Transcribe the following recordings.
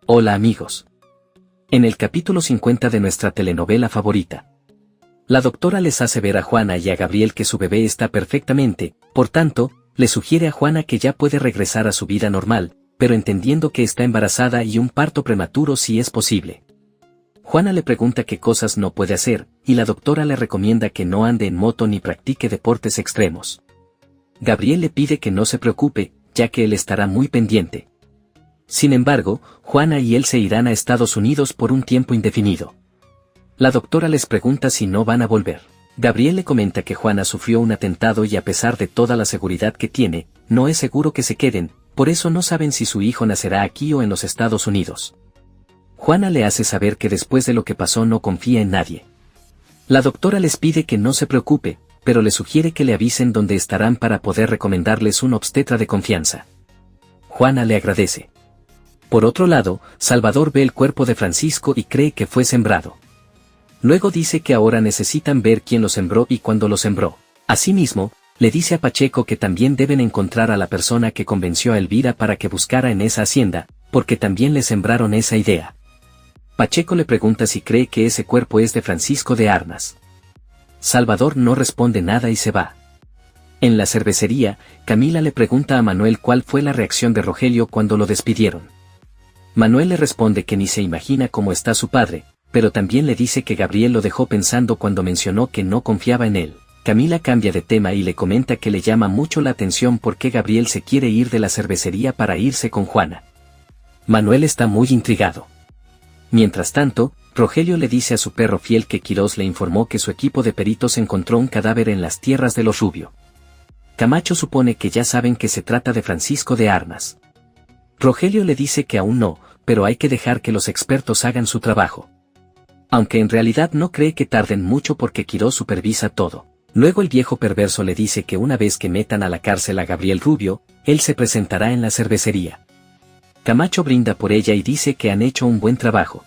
Hola amigos. En el capítulo 50 de nuestra telenovela favorita, la doctora les hace ver a Juana y a Gabriel que su bebé está perfectamente, por tanto, le sugiere a Juana que ya puede regresar a su vida normal, pero entendiendo que está embarazada y un parto prematuro si es posible. Juana le pregunta qué cosas no puede hacer, y la doctora le recomienda que no ande en moto ni practique deportes extremos. Gabriel le pide que no se preocupe, ya que él estará muy pendiente. Sin embargo, Juana y él se irán a Estados Unidos por un tiempo indefinido. La doctora les pregunta si no van a volver. Gabriel le comenta que Juana sufrió un atentado y a pesar de toda la seguridad que tiene, no es seguro que se queden, por eso no saben si su hijo nacerá aquí o en los Estados Unidos. Juana le hace saber que después de lo que pasó no confía en nadie. La doctora les pide que no se preocupe, pero le sugiere que le avisen dónde estarán para poder recomendarles un obstetra de confianza. Juana le agradece. Por otro lado, Salvador ve el cuerpo de Francisco y cree que fue sembrado. Luego dice que ahora necesitan ver quién lo sembró y cuándo lo sembró. Asimismo, le dice a Pacheco que también deben encontrar a la persona que convenció a Elvira para que buscara en esa hacienda, porque también le sembraron esa idea. Pacheco le pregunta si cree que ese cuerpo es de Francisco de Arnas. Salvador no responde nada y se va. En la cervecería, Camila le pregunta a Manuel cuál fue la reacción de Rogelio cuando lo despidieron. Manuel le responde que ni se imagina cómo está su padre, pero también le dice que Gabriel lo dejó pensando cuando mencionó que no confiaba en él. Camila cambia de tema y le comenta que le llama mucho la atención por qué Gabriel se quiere ir de la cervecería para irse con Juana. Manuel está muy intrigado. Mientras tanto, Rogelio le dice a su perro fiel que Quirós le informó que su equipo de peritos encontró un cadáver en las tierras de los Rubio. Camacho supone que ya saben que se trata de Francisco de Arnas. Rogelio le dice que aún no, pero hay que dejar que los expertos hagan su trabajo. Aunque en realidad no cree que tarden mucho porque Quirós supervisa todo. Luego el viejo perverso le dice que una vez que metan a la cárcel a Gabriel Rubio, él se presentará en la cervecería. Camacho brinda por ella y dice que han hecho un buen trabajo.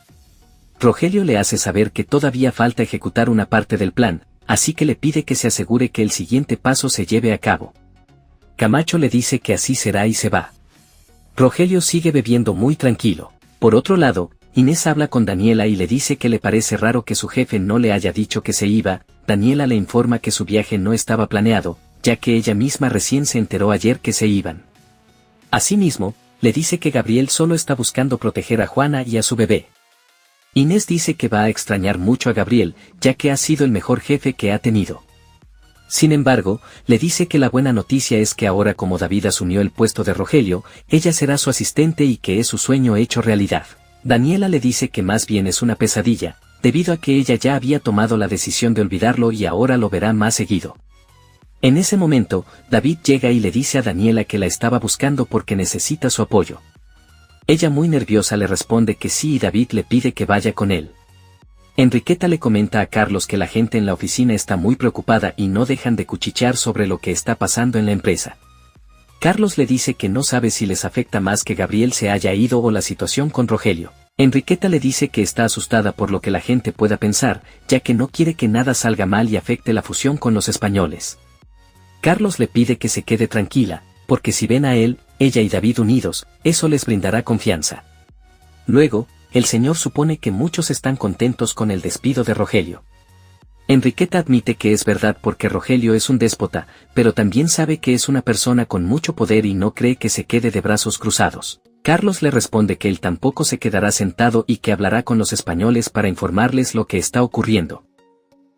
Rogelio le hace saber que todavía falta ejecutar una parte del plan, así que le pide que se asegure que el siguiente paso se lleve a cabo. Camacho le dice que así será y se va. Rogelio sigue bebiendo muy tranquilo. Por otro lado, Inés habla con Daniela y le dice que le parece raro que su jefe no le haya dicho que se iba. Daniela le informa que su viaje no estaba planeado, ya que ella misma recién se enteró ayer que se iban. Asimismo, le dice que Gabriel solo está buscando proteger a Juana y a su bebé. Inés dice que va a extrañar mucho a Gabriel, ya que ha sido el mejor jefe que ha tenido. Sin embargo, le dice que la buena noticia es que ahora como David asumió el puesto de Rogelio, ella será su asistente y que es su sueño hecho realidad. Daniela le dice que más bien es una pesadilla, debido a que ella ya había tomado la decisión de olvidarlo y ahora lo verá más seguido. En ese momento, David llega y le dice a Daniela que la estaba buscando porque necesita su apoyo. Ella muy nerviosa le responde que sí y David le pide que vaya con él. Enriqueta le comenta a Carlos que la gente en la oficina está muy preocupada y no dejan de cuchichear sobre lo que está pasando en la empresa. Carlos le dice que no sabe si les afecta más que Gabriel se haya ido o la situación con Rogelio. Enriqueta le dice que está asustada por lo que la gente pueda pensar, ya que no quiere que nada salga mal y afecte la fusión con los españoles. Carlos le pide que se quede tranquila, porque si ven a él, ella y David unidos, eso les brindará confianza. Luego, el señor supone que muchos están contentos con el despido de Rogelio. Enriqueta admite que es verdad porque Rogelio es un déspota, pero también sabe que es una persona con mucho poder y no cree que se quede de brazos cruzados. Carlos le responde que él tampoco se quedará sentado y que hablará con los españoles para informarles lo que está ocurriendo.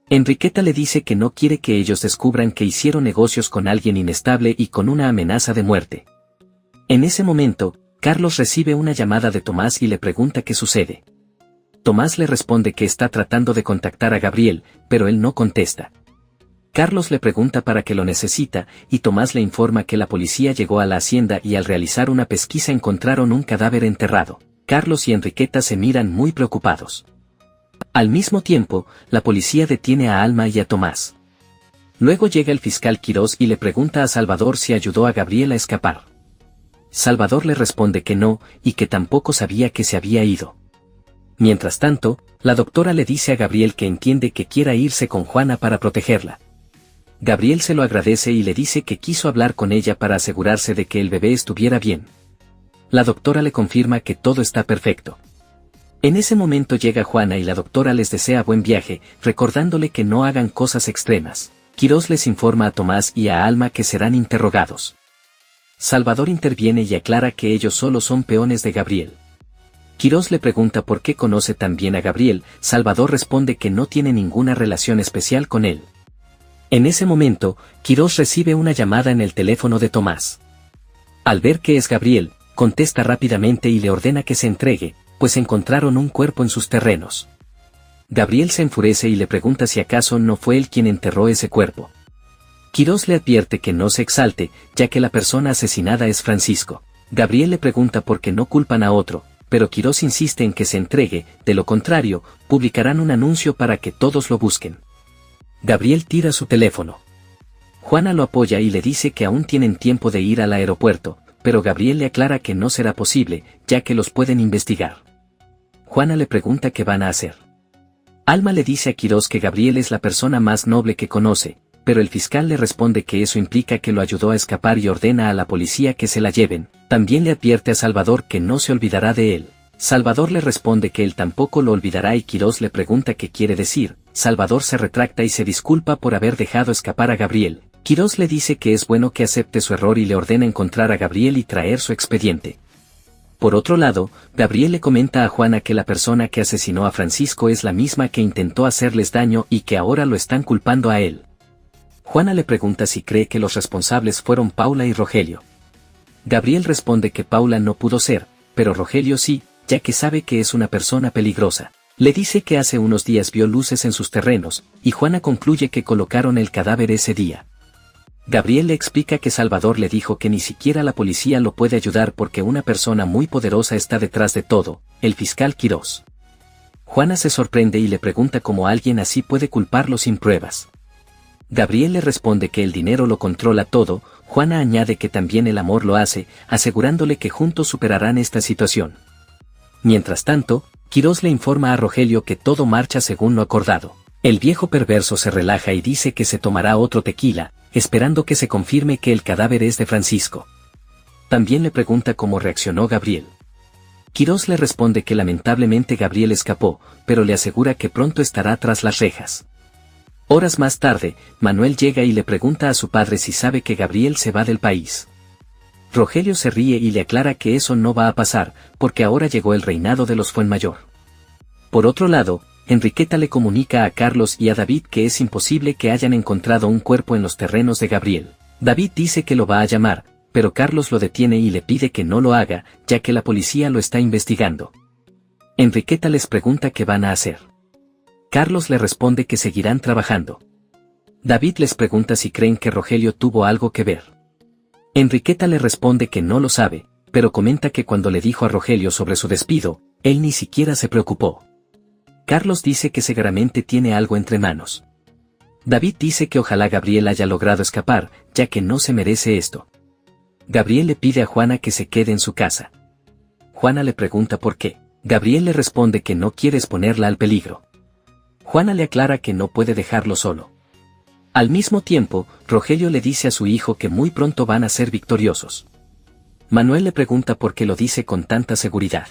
Enriqueta le dice que no quiere que ellos descubran que hicieron negocios con alguien inestable y con una amenaza de muerte. En ese momento, Carlos recibe una llamada de Tomás y le pregunta qué sucede. Tomás le responde que está tratando de contactar a Gabriel, pero él no contesta. Carlos le pregunta para qué lo necesita, y Tomás le informa que la policía llegó a la hacienda y al realizar una pesquisa encontraron un cadáver enterrado. Carlos y Enriqueta se miran muy preocupados. Al mismo tiempo, la policía detiene a Alma y a Tomás. Luego llega el fiscal Quirós y le pregunta a Salvador si ayudó a Gabriel a escapar. Salvador le responde que no, y que tampoco sabía que se había ido. Mientras tanto, la doctora le dice a Gabriel que entiende que quiera irse con Juana para protegerla. Gabriel se lo agradece y le dice que quiso hablar con ella para asegurarse de que el bebé estuviera bien. La doctora le confirma que todo está perfecto. En ese momento llega Juana y la doctora les desea buen viaje, recordándole que no hagan cosas extremas. Quirós les informa a Tomás y a Alma que serán interrogados. Salvador interviene y aclara que ellos solo son peones de Gabriel. Quirós le pregunta por qué conoce tan bien a Gabriel. Salvador responde que no tiene ninguna relación especial con él. En ese momento, Quirós recibe una llamada en el teléfono de Tomás. Al ver que es Gabriel, contesta rápidamente y le ordena que se entregue, pues encontraron un cuerpo en sus terrenos. Gabriel se enfurece y le pregunta si acaso no fue él quien enterró ese cuerpo. Quirós le advierte que no se exalte, ya que la persona asesinada es Francisco. Gabriel le pregunta por qué no culpan a otro, pero Quirós insiste en que se entregue, de lo contrario, publicarán un anuncio para que todos lo busquen. Gabriel tira su teléfono. Juana lo apoya y le dice que aún tienen tiempo de ir al aeropuerto, pero Gabriel le aclara que no será posible, ya que los pueden investigar. Juana le pregunta qué van a hacer. Alma le dice a Quirós que Gabriel es la persona más noble que conoce, pero el fiscal le responde que eso implica que lo ayudó a escapar y ordena a la policía que se la lleven. También le advierte a Salvador que no se olvidará de él. Salvador le responde que él tampoco lo olvidará y Quirós le pregunta qué quiere decir. Salvador se retracta y se disculpa por haber dejado escapar a Gabriel. Quirós le dice que es bueno que acepte su error y le ordena encontrar a Gabriel y traer su expediente. Por otro lado, Gabriel le comenta a Juana que la persona que asesinó a Francisco es la misma que intentó hacerles daño y que ahora lo están culpando a él. Juana le pregunta si cree que los responsables fueron Paula y Rogelio. Gabriel responde que Paula no pudo ser, pero Rogelio sí, ya que sabe que es una persona peligrosa. Le dice que hace unos días vio luces en sus terrenos, y Juana concluye que colocaron el cadáver ese día. Gabriel le explica que Salvador le dijo que ni siquiera la policía lo puede ayudar porque una persona muy poderosa está detrás de todo, el fiscal Quirós. Juana se sorprende y le pregunta cómo alguien así puede culparlo sin pruebas. Gabriel le responde que el dinero lo controla todo. Juana añade que también el amor lo hace, asegurándole que juntos superarán esta situación. Mientras tanto, Quirós le informa a Rogelio que todo marcha según lo acordado. El viejo perverso se relaja y dice que se tomará otro tequila, esperando que se confirme que el cadáver es de Francisco. También le pregunta cómo reaccionó Gabriel. Quirós le responde que lamentablemente Gabriel escapó, pero le asegura que pronto estará tras las rejas. Horas más tarde, Manuel llega y le pregunta a su padre si sabe que Gabriel se va del país. Rogelio se ríe y le aclara que eso no va a pasar, porque ahora llegó el reinado de los Fuenmayor. Por otro lado, Enriqueta le comunica a Carlos y a David que es imposible que hayan encontrado un cuerpo en los terrenos de Gabriel. David dice que lo va a llamar, pero Carlos lo detiene y le pide que no lo haga, ya que la policía lo está investigando. Enriqueta les pregunta qué van a hacer. Carlos le responde que seguirán trabajando. David les pregunta si creen que Rogelio tuvo algo que ver. Enriqueta le responde que no lo sabe, pero comenta que cuando le dijo a Rogelio sobre su despido, él ni siquiera se preocupó. Carlos dice que seguramente tiene algo entre manos. David dice que ojalá Gabriel haya logrado escapar, ya que no se merece esto. Gabriel le pide a Juana que se quede en su casa. Juana le pregunta por qué. Gabriel le responde que no quiere exponerla al peligro. Juana le aclara que no puede dejarlo solo. Al mismo tiempo, Rogelio le dice a su hijo que muy pronto van a ser victoriosos. Manuel le pregunta por qué lo dice con tanta seguridad.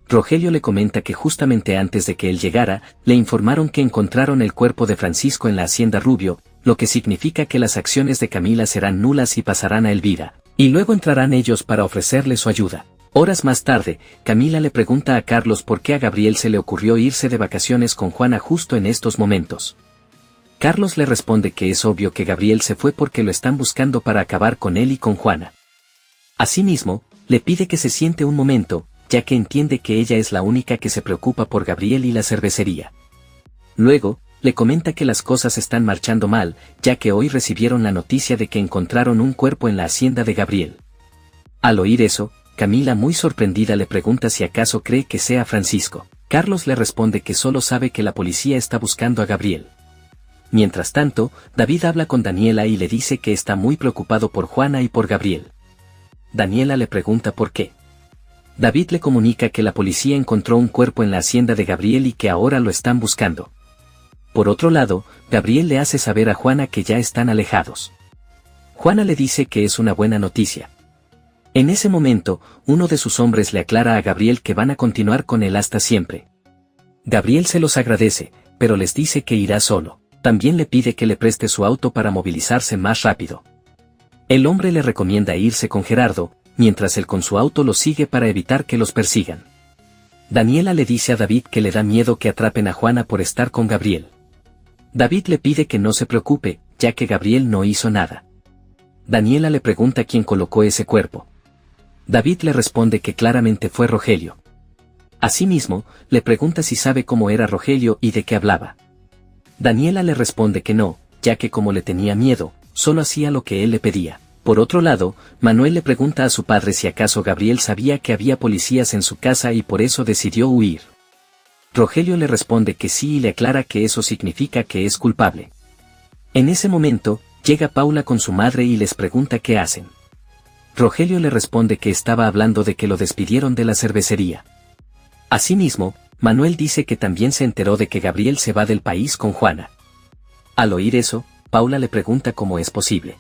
Rogelio le comenta que justamente antes de que él llegara, le informaron que encontraron el cuerpo de Francisco en la hacienda Rubio, lo que significa que las acciones de Camila serán nulas y pasarán a Elvira, y luego entrarán ellos para ofrecerle su ayuda. Horas más tarde, Camila le pregunta a Carlos por qué a Gabriel se le ocurrió irse de vacaciones con Juana justo en estos momentos. Carlos le responde que es obvio que Gabriel se fue porque lo están buscando para acabar con él y con Juana. Asimismo, le pide que se siente un momento, ya que entiende que ella es la única que se preocupa por Gabriel y la cervecería. Luego, le comenta que las cosas están marchando mal, ya que hoy recibieron la noticia de que encontraron un cuerpo en la hacienda de Gabriel. Al oír eso, Camila muy sorprendida le pregunta si acaso cree que sea Francisco. Carlos le responde que solo sabe que la policía está buscando a Gabriel. Mientras tanto, David habla con Daniela y le dice que está muy preocupado por Juana y por Gabriel. Daniela le pregunta por qué. David le comunica que la policía encontró un cuerpo en la hacienda de Gabriel y que ahora lo están buscando. Por otro lado, Gabriel le hace saber a Juana que ya están alejados. Juana le dice que es una buena noticia. En ese momento, uno de sus hombres le aclara a Gabriel que van a continuar con él hasta siempre. Gabriel se los agradece, pero les dice que irá solo. También le pide que le preste su auto para movilizarse más rápido. El hombre le recomienda irse con Gerardo, mientras él con su auto los sigue para evitar que los persigan. Daniela le dice a David que le da miedo que atrapen a Juana por estar con Gabriel. David le pide que no se preocupe, ya que Gabriel no hizo nada. Daniela le pregunta quién colocó ese cuerpo. David le responde que claramente fue Rogelio. Asimismo, le pregunta si sabe cómo era Rogelio y de qué hablaba. Daniela le responde que no, ya que como le tenía miedo, solo hacía lo que él le pedía. Por otro lado, Manuel le pregunta a su padre si acaso Gabriel sabía que había policías en su casa y por eso decidió huir. Rogelio le responde que sí y le aclara que eso significa que es culpable. En ese momento, llega Paula con su madre y les pregunta qué hacen. Rogelio le responde que estaba hablando de que lo despidieron de la cervecería. Asimismo, Manuel dice que también se enteró de que Gabriel se va del país con Juana. Al oír eso, Paula le pregunta cómo es posible.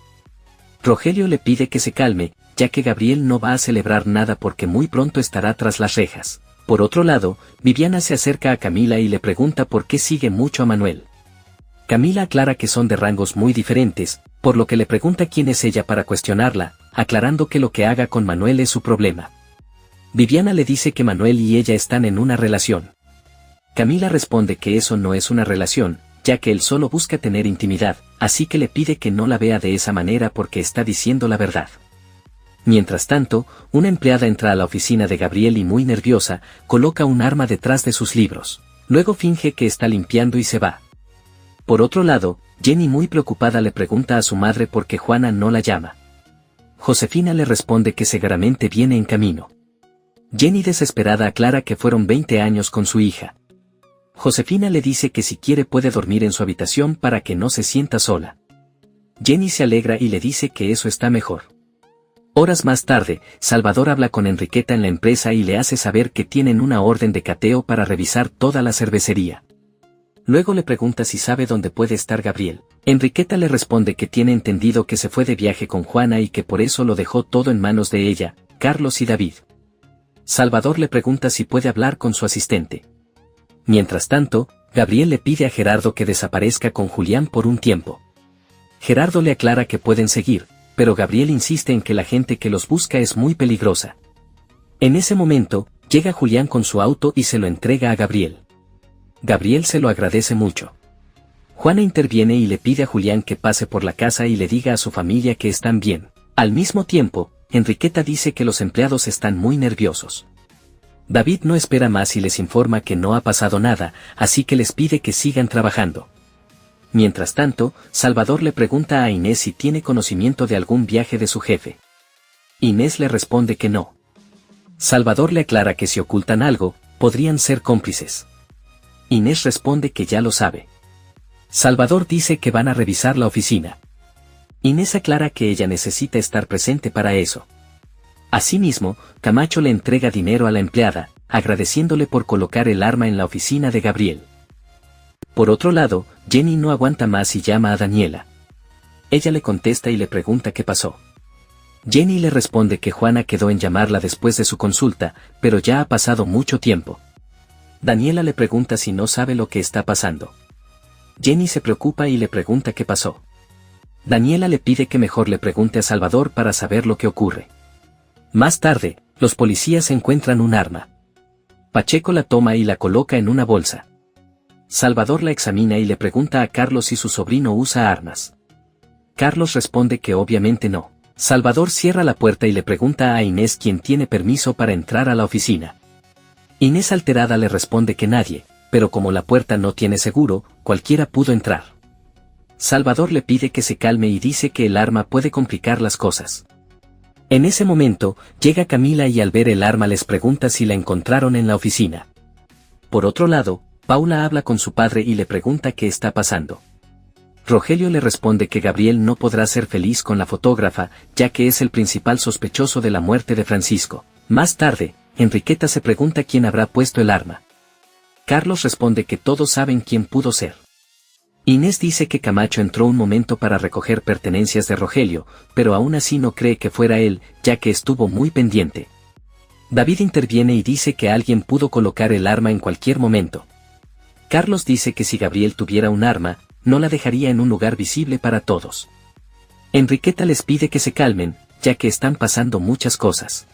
Rogelio le pide que se calme, ya que Gabriel no va a celebrar nada porque muy pronto estará tras las rejas. Por otro lado, Viviana se acerca a Camila y le pregunta por qué sigue mucho a Manuel. Camila aclara que son de rangos muy diferentes, por lo que le pregunta quién es ella para cuestionarla, aclarando que lo que haga con Manuel es su problema. Viviana le dice que Manuel y ella están en una relación. Camila responde que eso no es una relación, ya que él solo busca tener intimidad, así que le pide que no la vea de esa manera porque está diciendo la verdad. Mientras tanto, una empleada entra a la oficina de Gabriel y muy nerviosa, coloca un arma detrás de sus libros. Luego finge que está limpiando y se va. Por otro lado, Jenny muy preocupada le pregunta a su madre por qué Juana no la llama. Josefina le responde que seguramente viene en camino. Jenny desesperada aclara que fueron 20 años con su hija. Josefina le dice que si quiere puede dormir en su habitación para que no se sienta sola. Jenny se alegra y le dice que eso está mejor. Horas más tarde, Salvador habla con Enriqueta en la empresa y le hace saber que tienen una orden de cateo para revisar toda la cervecería. Luego le pregunta si sabe dónde puede estar Gabriel. Enriqueta le responde que tiene entendido que se fue de viaje con Juana y que por eso lo dejó todo en manos de ella, Carlos y David. Salvador le pregunta si puede hablar con su asistente. Mientras tanto, Gabriel le pide a Gerardo que desaparezca con Julián por un tiempo. Gerardo le aclara que pueden seguir, pero Gabriel insiste en que la gente que los busca es muy peligrosa. En ese momento, llega Julián con su auto y se lo entrega a Gabriel. Gabriel se lo agradece mucho. Juana interviene y le pide a Julián que pase por la casa y le diga a su familia que están bien. Al mismo tiempo, Enriqueta dice que los empleados están muy nerviosos. David no espera más y les informa que no ha pasado nada, así que les pide que sigan trabajando. Mientras tanto, Salvador le pregunta a Inés si tiene conocimiento de algún viaje de su jefe. Inés le responde que no. Salvador le aclara que si ocultan algo, podrían ser cómplices. Inés responde que ya lo sabe. Salvador dice que van a revisar la oficina. Inés aclara que ella necesita estar presente para eso. Asimismo, Camacho le entrega dinero a la empleada, agradeciéndole por colocar el arma en la oficina de Gabriel. Por otro lado, Jenny no aguanta más y llama a Daniela. Ella le contesta y le pregunta qué pasó. Jenny le responde que Juana quedó en llamarla después de su consulta, pero ya ha pasado mucho tiempo. Daniela le pregunta si no sabe lo que está pasando. Jenny se preocupa y le pregunta qué pasó. Daniela le pide que mejor le pregunte a Salvador para saber lo que ocurre. Más tarde, los policías encuentran un arma. Pacheco la toma y la coloca en una bolsa. Salvador la examina y le pregunta a Carlos si su sobrino usa armas. Carlos responde que obviamente no. Salvador cierra la puerta y le pregunta a Inés quién tiene permiso para entrar a la oficina. Inés alterada le responde que nadie, pero como la puerta no tiene seguro, cualquiera pudo entrar. Salvador le pide que se calme y dice que el arma puede complicar las cosas. En ese momento, llega Camila y al ver el arma les pregunta si la encontraron en la oficina. Por otro lado, Paula habla con su padre y le pregunta qué está pasando. Rogelio le responde que Gabriel no podrá ser feliz con la fotógrafa, ya que es el principal sospechoso de la muerte de Francisco. Más tarde, Enriqueta se pregunta quién habrá puesto el arma. Carlos responde que todos saben quién pudo ser. Inés dice que Camacho entró un momento para recoger pertenencias de Rogelio, pero aún así no cree que fuera él, ya que estuvo muy pendiente. David interviene y dice que alguien pudo colocar el arma en cualquier momento. Carlos dice que si Gabriel tuviera un arma, no la dejaría en un lugar visible para todos. Enriqueta les pide que se calmen, ya que están pasando muchas cosas.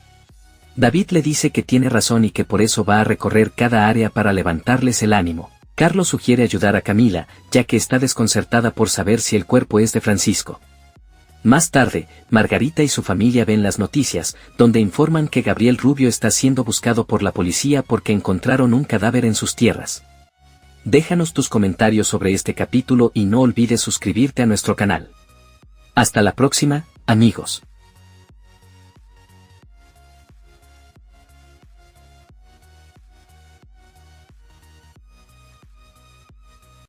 David le dice que tiene razón y que por eso va a recorrer cada área para levantarles el ánimo. Carlos sugiere ayudar a Camila, ya que está desconcertada por saber si el cuerpo es de Francisco. Más tarde, Margarita y su familia ven las noticias, donde informan que Gabriel Rubio está siendo buscado por la policía porque encontraron un cadáver en sus tierras. Déjanos tus comentarios sobre este capítulo y no olvides suscribirte a nuestro canal. Hasta la próxima, amigos.